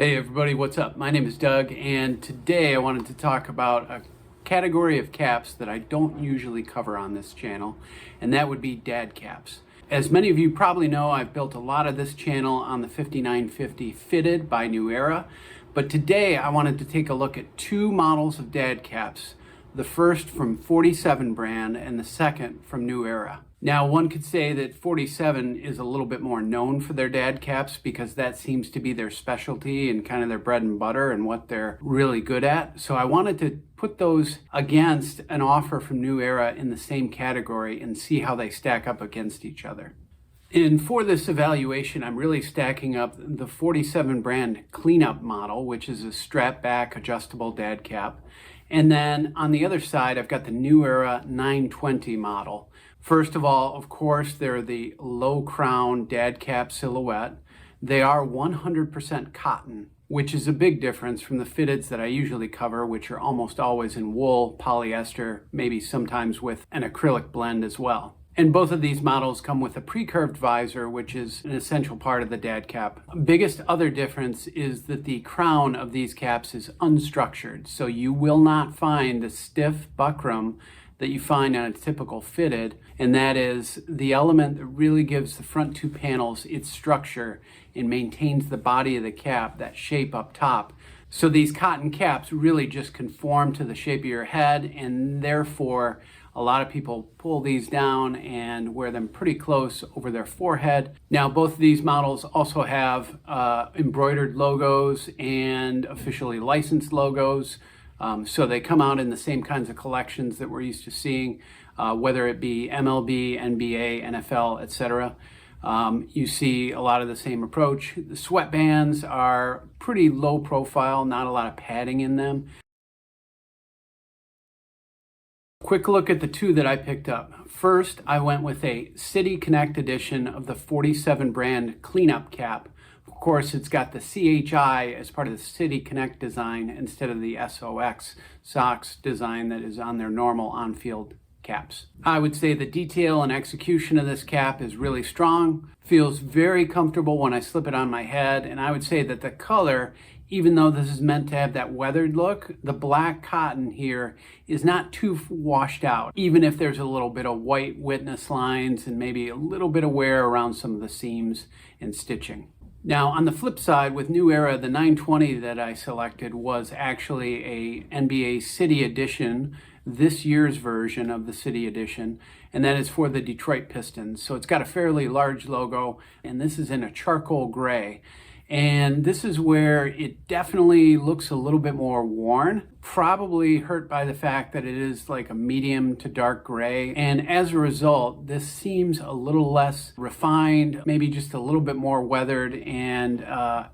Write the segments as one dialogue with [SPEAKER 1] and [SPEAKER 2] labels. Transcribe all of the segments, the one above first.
[SPEAKER 1] Hey everybody, what's up? My name is Doug, and today I wanted to talk about a category of caps that I don't usually cover on this channel, and that would be dad caps. As many of you probably know, I've built a lot of this channel on the 5950 fitted by New Era, but today I wanted to take a look at two models of dad caps, the first from 47 brand and the second from New Era. Now, one could say that 47 is a little bit more known for their dad caps because that seems to be their specialty and kind of their bread and butter and what they're really good at. So I wanted to put those against an offer from New Era in the same category and see how they stack up against each other. And for this evaluation, I'm really stacking up the 47 brand cleanup model, which is a strap back adjustable dad cap. And then on the other side, I've got the New Era 920 model. First of all, of course, they're the low crown dad cap silhouette. They are 100% cotton, which is a big difference from the fitteds that I usually cover, which are almost always in wool, polyester, maybe sometimes with an acrylic blend as well. And both of these models come with a pre-curved visor, which is an essential part of the dad cap. Biggest other difference is that the crown of these caps is unstructured, so you will not find the stiff buckram that you find on a typical fitted, and that is the element that really gives the front two panels its structure and maintains the body of the cap, that shape up top. So these cotton caps really just conform to the shape of your head, and therefore a lot of people pull these down and wear them pretty close over their forehead. Now, both of these models also have embroidered logos and officially licensed logos. So they come out in the same kinds of collections that we're used to seeing, whether it be MLB, NBA, NFL, etc. You see a lot of the same approach. The sweatbands are pretty low profile, not a lot of padding in them. Quick look at the two that I picked up. First, I went with a City Connect edition of the 47 brand cleanup cap. Of course, it's got the CHI as part of the City Connect design instead of the SOX design that is on their normal on-field caps. I would say the detail and execution of this cap is really strong, feels very comfortable when I slip it on my head, and I would say that the color, even though this is meant to have that weathered look, the black cotton here is not too washed out, even if there's a little bit of white witness lines and maybe a little bit of wear around some of the seams and stitching. Now, on the flip side, with New Era, the 920 that I selected was actually a NBA City Edition, this year's version of the City Edition, and that is for the Detroit Pistons. So it's got a fairly large logo, and this is in a charcoal gray. And this is where it definitely looks a little bit more worn, probably hurt by the fact that it is like a medium to dark gray. And as a result, this seems a little less refined, maybe just a little bit more weathered, and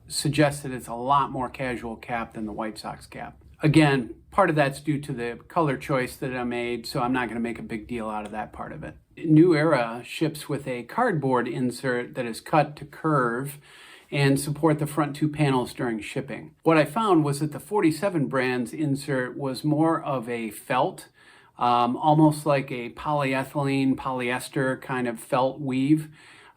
[SPEAKER 1] suggests that it's a lot more casual cap than the White Sox cap. Again, part of that's due to the color choice that I made, so I'm not going to make a big deal out of that part of it. New Era ships with a cardboard insert that is cut to curve and support the front two panels during shipping. What I found was that the 47 brand's insert was more of a felt, almost like a polyethylene, polyester kind of felt weave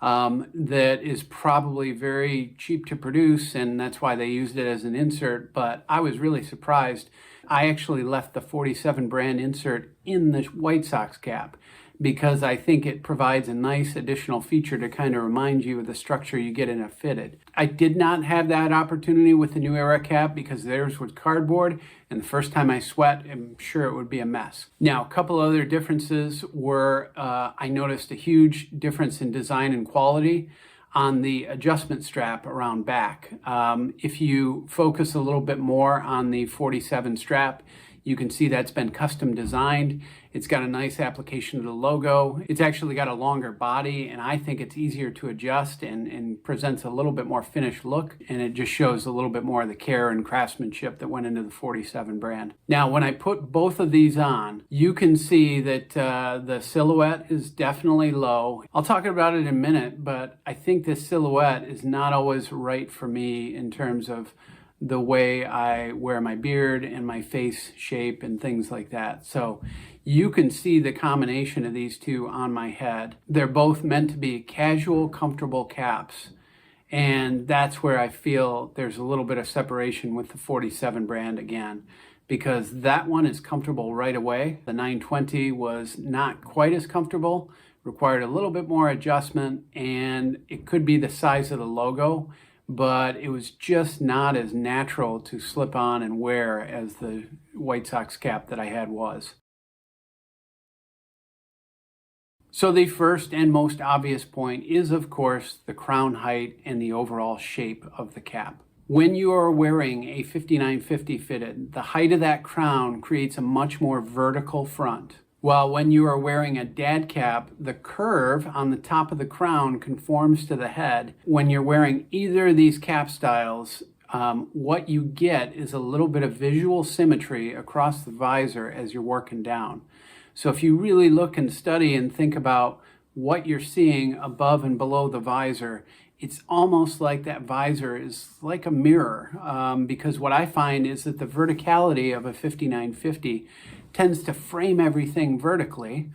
[SPEAKER 1] that is probably very cheap to produce, and that's why they used it as an insert, but I was really surprised. I actually left the 47 brand insert in the White Sox cap because I think it provides a nice additional feature to kind of remind you of the structure you get in a fitted. I did not have that opportunity with the New Era cap because theirs was cardboard, and the first time I sweat, I'm sure it would be a mess. Now, a couple other differences were, I noticed a huge difference in design and quality on the adjustment strap around back. If you focus a little bit more on the 47 strap, you can see that's been custom designed. It's got a nice application of the logo. It's actually got a longer body, and I think it's easier to adjust and presents a little bit more finished look, and it just shows a little bit more of the care and craftsmanship that went into the 47 brand. Now, when I put both of these on, you can see that the silhouette is definitely low. I'll talk about it in a minute, but I think this silhouette is not always right for me in terms of the way I wear my beard and my face shape and things like that. So you can see the combination of these two on my head. They're both meant to be casual, comfortable caps. And that's where I feel there's a little bit of separation with the 47 brand again, because that one is comfortable right away. The 920 was not quite as comfortable, required a little bit more adjustment, and it could be the size of the logo, but it was just not as natural to slip on and wear as the White Sox cap that I had was. So the first and most obvious point is, of course, the crown height and the overall shape of the cap. When you are wearing a 5950 fitted, the height of that crown creates a much more vertical front. While when you are wearing a dad cap, the curve on the top of the crown conforms to the head. When you're wearing either of these cap styles, what you get is a little bit of visual symmetry across the visor as you're working down. So if you really look and study and think about what you're seeing above and below the visor, it's almost like that visor is like a mirror, because what I find is that the verticality of a 5950 tends to frame everything vertically.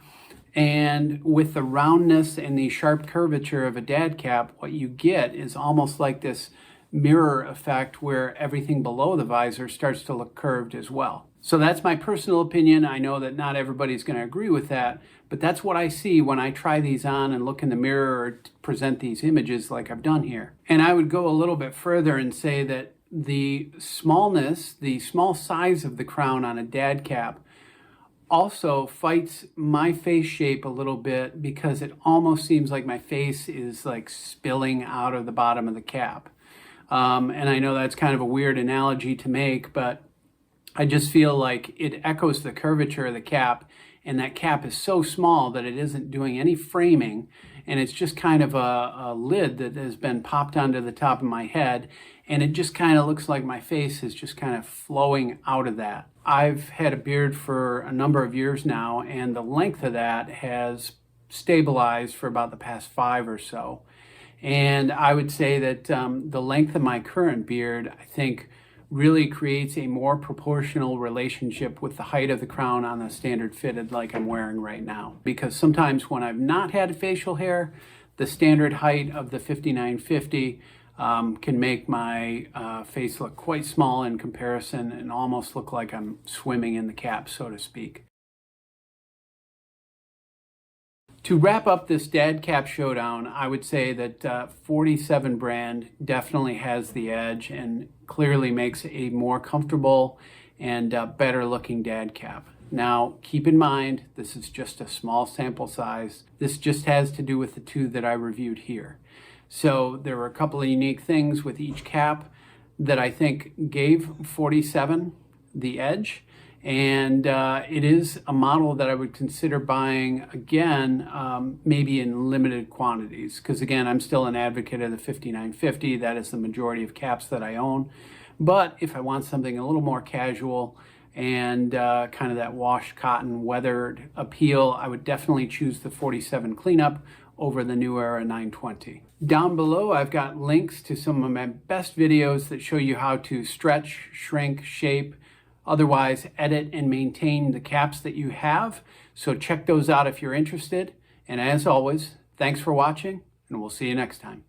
[SPEAKER 1] And with the roundness and the sharp curvature of a dad cap, what you get is almost like this mirror effect where everything below the visor starts to look curved as well. So that's my personal opinion. I know that not everybody's going to agree with that, but that's what I see when I try these on and look in the mirror or present these images like I've done here. And I would go a little bit further and say that the smallness, the small size of the crown on a dad cap also fights my face shape a little bit, because it almost seems like my face is like spilling out of the bottom of the cap. And I know that's kind of a weird analogy to make, but I just feel like it echoes the curvature of the cap, and that cap is so small that it isn't doing any framing, and it's just kind of a lid that has been popped onto the top of my head, and it just kind of looks like my face is just kind of flowing out of that. I've had a beard for a number of years now, and the length of that has stabilized for about the past 5 or so. And I would say that the length of my current beard, I think, really creates a more proportional relationship with the height of the crown on the standard fitted like I'm wearing right now. Because sometimes when I've not had facial hair, the standard height of the 5950 can make my face look quite small in comparison and almost look like I'm swimming in the cap, so to speak. To wrap up this dad cap showdown, I would say that 47 brand definitely has the edge and clearly makes a more comfortable and better looking dad cap. Now, keep in mind, this is just a small sample size. This just has to do with the two that I reviewed here. So there were a couple of unique things with each cap that I think gave 47 the edge. And it is a model that I would consider buying again, maybe in limited quantities. Because again, I'm still an advocate of the 5950. That is the majority of caps that I own. But if I want something a little more casual and kind of that washed cotton weathered appeal, I would definitely choose the 47 cleanup over the New Era 920. Down below, I've got links to some of my best videos that show you how to stretch, shrink, shape, otherwise edit and maintain the caps that you have. So check those out if you're interested. And as always, thanks for watching, and we'll see you next time.